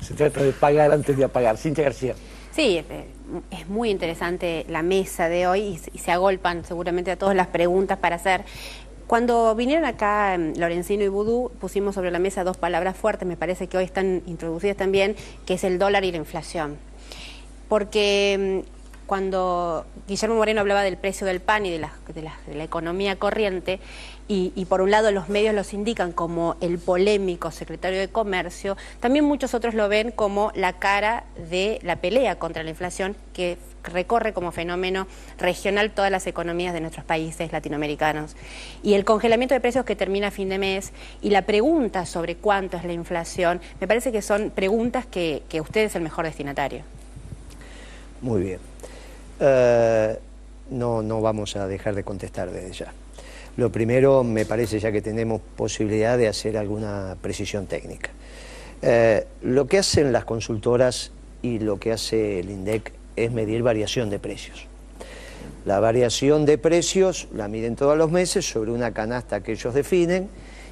Se trata de pagar antes de apagar. Cintia García. Sí, es muy interesante la mesa de hoy y se agolpan seguramente a todas las preguntas para hacer. Cuando vinieron acá Lorenzino y Vudú, pusimos sobre la mesa dos palabras fuertes, me parece que hoy están introducidas también, que es el dólar y la inflación. Porque cuando Guillermo Moreno hablaba del precio del pan y de la economía corriente, y por un lado los medios los indican como el polémico secretario de Comercio, también muchos otros lo ven como la cara de la pelea contra la inflación que recorre como fenómeno regional todas las economías de nuestros países latinoamericanos. Y el congelamiento de precios que termina a fin de mes y la pregunta sobre cuánto es la inflación, me parece que son preguntas que usted es el mejor destinatario. Muy bien. No vamos a dejar de contestar desde ya. Lo primero, me parece ya que tenemos posibilidad de hacer alguna precisión técnica. Lo que hacen las consultoras y lo que hace el INDEC es medir variación de precios. La variación de precios la miden todos los meses sobre una canasta que ellos definen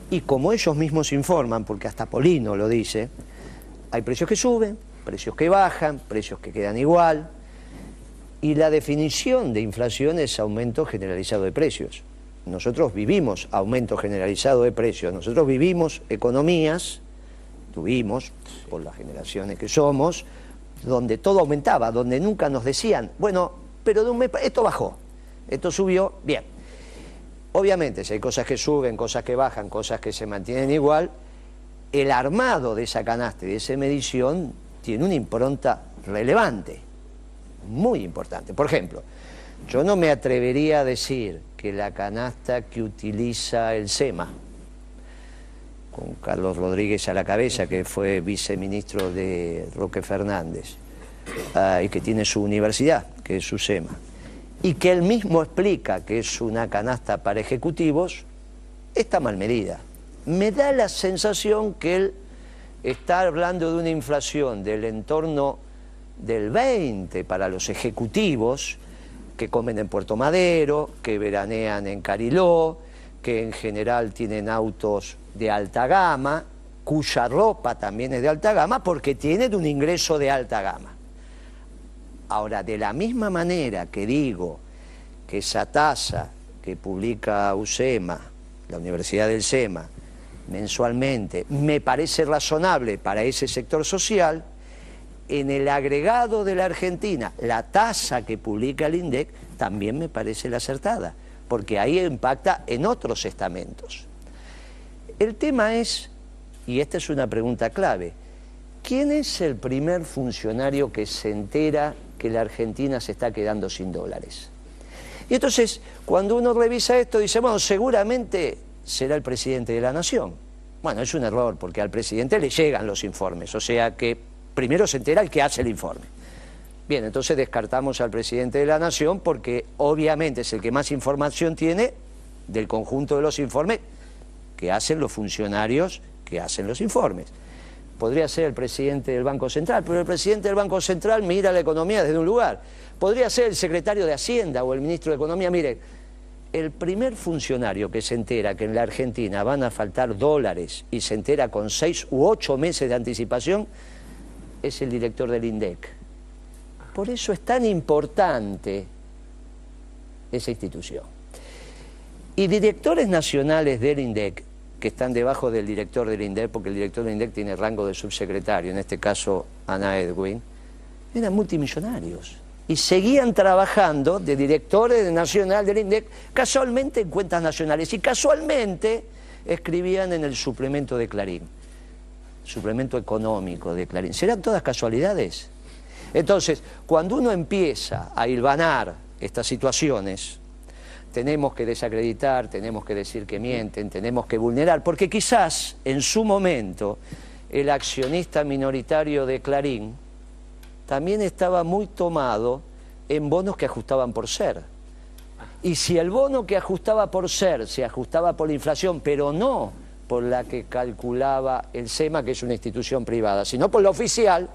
y como ellos mismos informan, porque hasta Polino lo dice, hay precios que suben, precios que bajan, precios que quedan igual y la definición de inflación es aumento generalizado de precios. Nosotros vivimos aumento generalizado de precios, nosotros vivimos economías, tuvimos, por las generaciones que somos, donde todo aumentaba, donde nunca nos decían, bueno, pero de un mes, esto bajó, esto subió, bien. Obviamente, si hay cosas que suben, cosas que bajan, cosas que se mantienen igual, el armado de esa canasta y de esa medición tiene una impronta relevante, muy importante. Por ejemplo, yo no me atrevería a decir que la canasta que utiliza el SEMA, con Carlos Rodríguez a la cabeza, que fue viceministro de Roque Fernández, y que tiene su universidad, que es su SEMA, y que él mismo explica que es una canasta para ejecutivos, está mal medida. Me da la sensación que él está hablando de una inflación del entorno del 20 para los ejecutivos, que comen en Puerto Madero, que veranean en Cariló, que en general tienen autos de alta gama, cuya ropa también es de alta gama porque tienen un ingreso de alta gama. Ahora, de la misma manera que digo que esa tasa que publica USEMA, la Universidad del SEMA, mensualmente, me parece razonable para ese sector social, en el agregado de la Argentina, la tasa que publica el INDEC también me parece la acertada, porque ahí impacta en otros estamentos. El tema es, y esta es una pregunta clave, ¿quién es el primer funcionario que se entera que la Argentina se está quedando sin dólares? Y entonces, cuando uno revisa esto, dice, bueno, seguramente será el presidente de la Nación. Bueno, es un error, porque al presidente le llegan los informes, o sea que primero se entera el que hace el informe. Bien, entonces descartamos al presidente de la Nación porque obviamente es el que más información tiene del conjunto de los informes que hacen los funcionarios que hacen los informes. Podría ser el presidente del Banco Central, pero el presidente del Banco Central mira la economía desde un lugar. Podría ser el secretario de Hacienda o el ministro de Economía. Mire, el primer funcionario que se entera que en la Argentina van a faltar dólares y se entera con 6 u 8 meses de anticipación es el director del INDEC. Por eso es tan importante esa institución. Y directores nacionales del INDEC, que están debajo del director del INDEC, porque el director del INDEC tiene rango de subsecretario, en este caso Ana Edwin, eran multimillonarios. Y seguían trabajando de directores nacional del INDEC, casualmente en cuentas nacionales, y casualmente escribían en el suplemento de Clarín. Suplemento económico de Clarín. ¿Serán todas casualidades? Entonces, cuando uno empieza a hilvanar estas situaciones, tenemos que desacreditar, tenemos que decir que mienten, tenemos que vulnerar, porque quizás en su momento el accionista minoritario de Clarín también estaba muy tomado en bonos que ajustaban por ser. Y si el bono que ajustaba por ser se ajustaba por la inflación, pero no por la que calculaba el SEMA, que es una institución privada, sino por la oficial,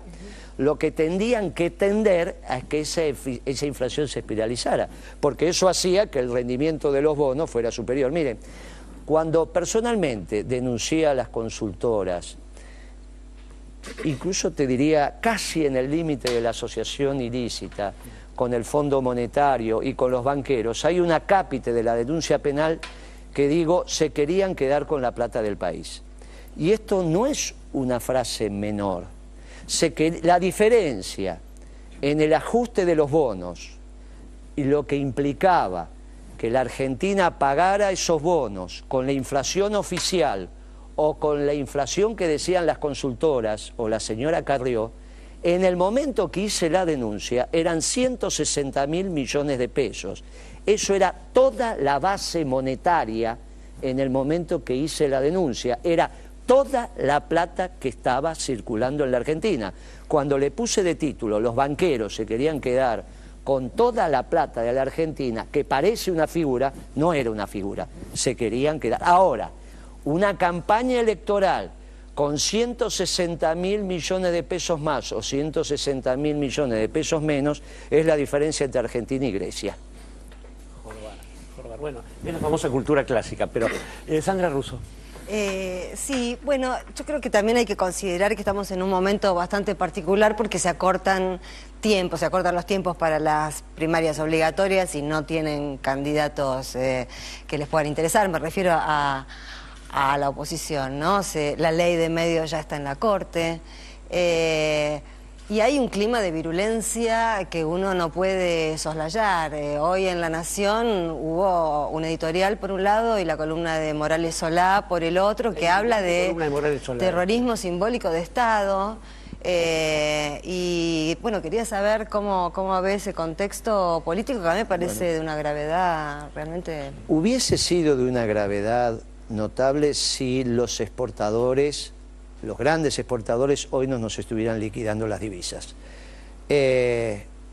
lo que tendían que tender a que esa inflación se espiralizara, porque eso hacía que el rendimiento de los bonos fuera superior. Miren, cuando personalmente denuncié a las consultoras incluso te diría casi en el límite de la asociación ilícita, con el Fondo Monetario y con los banqueros, hay una cápite de la denuncia penal que digo, se querían quedar con la plata del país. Y esto no es una frase menor. La diferencia en el ajuste de los bonos y lo que implicaba que la Argentina pagara esos bonos con la inflación oficial o con la inflación que decían las consultoras o la señora Carrió, en el momento que hice la denuncia eran 160.000 millones de pesos. Eso era toda la base monetaria en el momento que hice la denuncia. Era toda la plata que estaba circulando en la Argentina. Cuando le puse de título, los banqueros se querían quedar con toda la plata de la Argentina, que parece una figura, no era una figura, se querían quedar. Ahora, una campaña electoral con 160.000 millones de pesos más o 160.000 millones de pesos menos es la diferencia entre Argentina y Grecia. Jorbar. Bueno, es la famosa cultura clásica, pero Sandra Russo. Sí, bueno, yo creo que también hay que considerar que estamos en un momento bastante particular porque se acortan los tiempos para las primarias obligatorias y no tienen candidatos que les puedan interesar. Me refiero a la oposición, ¿no? La ley de medios ya está en la Corte. Y hay un clima de virulencia que uno no puede soslayar. Hoy en La Nación hubo un editorial por un lado y la columna de Morales Solá por el otro, que habla de terrorismo simbólico de Estado. Y bueno, quería saber cómo ve ese contexto político que a mí me parece de una gravedad realmente... Hubiese sido de una gravedad notable si los exportadores... los grandes exportadores hoy no nos estuvieran liquidando las divisas.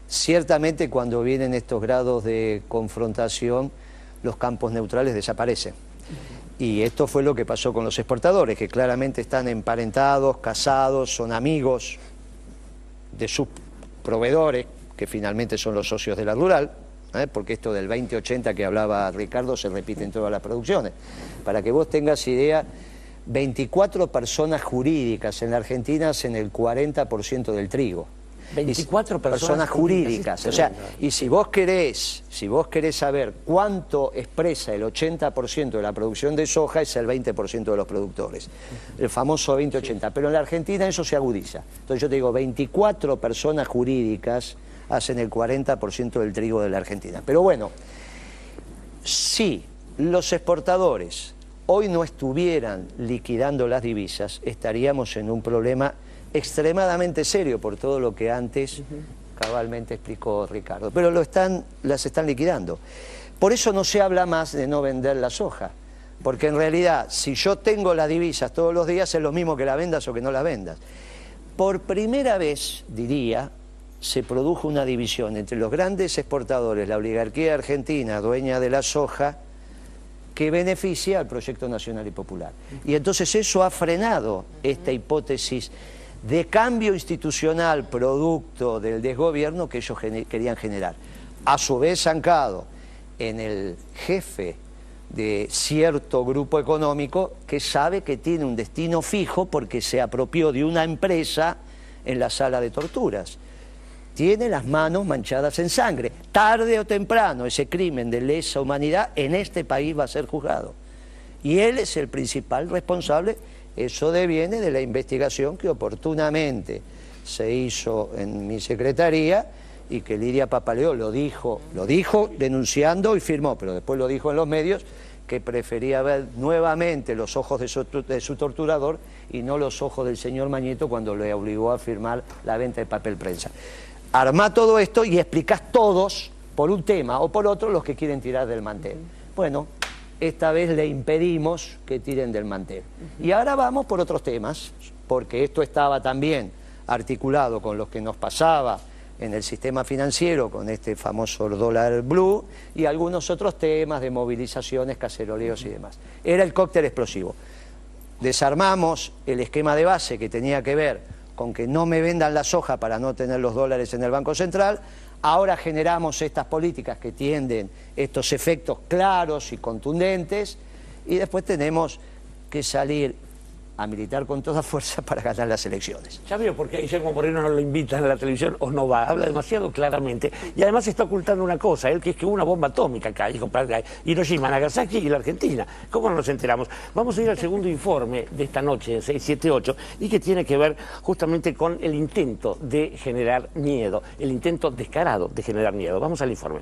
Ciertamente cuando vienen estos grados de confrontación, los campos neutrales desaparecen. Y esto fue lo que pasó con los exportadores, que claramente están emparentados, casados, son amigos de sus proveedores, que finalmente son los socios de la rural, porque esto del 20-80 que hablaba Ricardo se repite en todas las producciones. Para que vos tengas idea, 24 personas jurídicas en la Argentina hacen el 40% del trigo. 24 personas jurídicas. O sea, y si vos querés saber cuánto expresa el 80% de la producción de soja, es el 20% de los productores. El famoso 20-80. Pero en la Argentina eso se agudiza. Entonces yo te digo, 24 personas jurídicas hacen el 40% del trigo de la Argentina. Pero bueno, si los exportadores hoy no estuvieran liquidando las divisas, estaríamos en un problema extremadamente serio por todo lo que antes cabalmente explicó Ricardo. Pero las están liquidando. Por eso no se habla más de no vender la soja, porque en realidad si yo tengo las divisas todos los días es lo mismo que la vendas o que no la vendas. Por primera vez, diría, se produjo una división entre los grandes exportadores, la oligarquía argentina, dueña de la soja, que beneficia al proyecto nacional y popular. Y entonces eso ha frenado esta hipótesis de cambio institucional producto del desgobierno que ellos querían generar. A su vez zancado en el jefe de cierto grupo económico que sabe que tiene un destino fijo porque se apropió de una empresa en la sala de torturas. Tiene las manos manchadas en sangre. Tarde o temprano ese crimen de lesa humanidad en este país va a ser juzgado. Y él es el principal responsable. Eso deviene de la investigación que oportunamente se hizo en mi secretaría y que Lidia Papaleo lo dijo denunciando y firmó, pero después lo dijo en los medios, que prefería ver nuevamente los ojos de su torturador y no los ojos del señor Mañeto cuando le obligó a firmar la venta de papel prensa. Armá todo esto y explicás todos, por un tema o por otro, los que quieren tirar del mantel. Bueno, esta vez le impedimos que tiren del mantel. Y ahora vamos por otros temas, porque esto estaba también articulado con lo que nos pasaba en el sistema financiero, con este famoso dólar blue, y algunos otros temas de movilizaciones, caceroleos y demás. Era el cóctel explosivo. Desarmamos el esquema de base que tenía que ver con que no me vendan la soja para no tener los dólares en el Banco Central. Ahora generamos estas políticas que tienden estos efectos claros y contundentes y después tenemos que salir a militar con toda fuerza para ganar las elecciones. Ya veo por qué a Guillermo Moreno no lo invitan a la televisión o no va, habla demasiado claramente y además está ocultando una cosa, él que es que hubo una bomba atómica acá, dijo, para Hiroshima, Nagasaki y la Argentina. ¿Cómo no nos enteramos? Vamos a ir al segundo informe de esta noche, en 678, y que tiene que ver justamente con el intento de generar miedo, el intento descarado de generar miedo. Vamos al informe.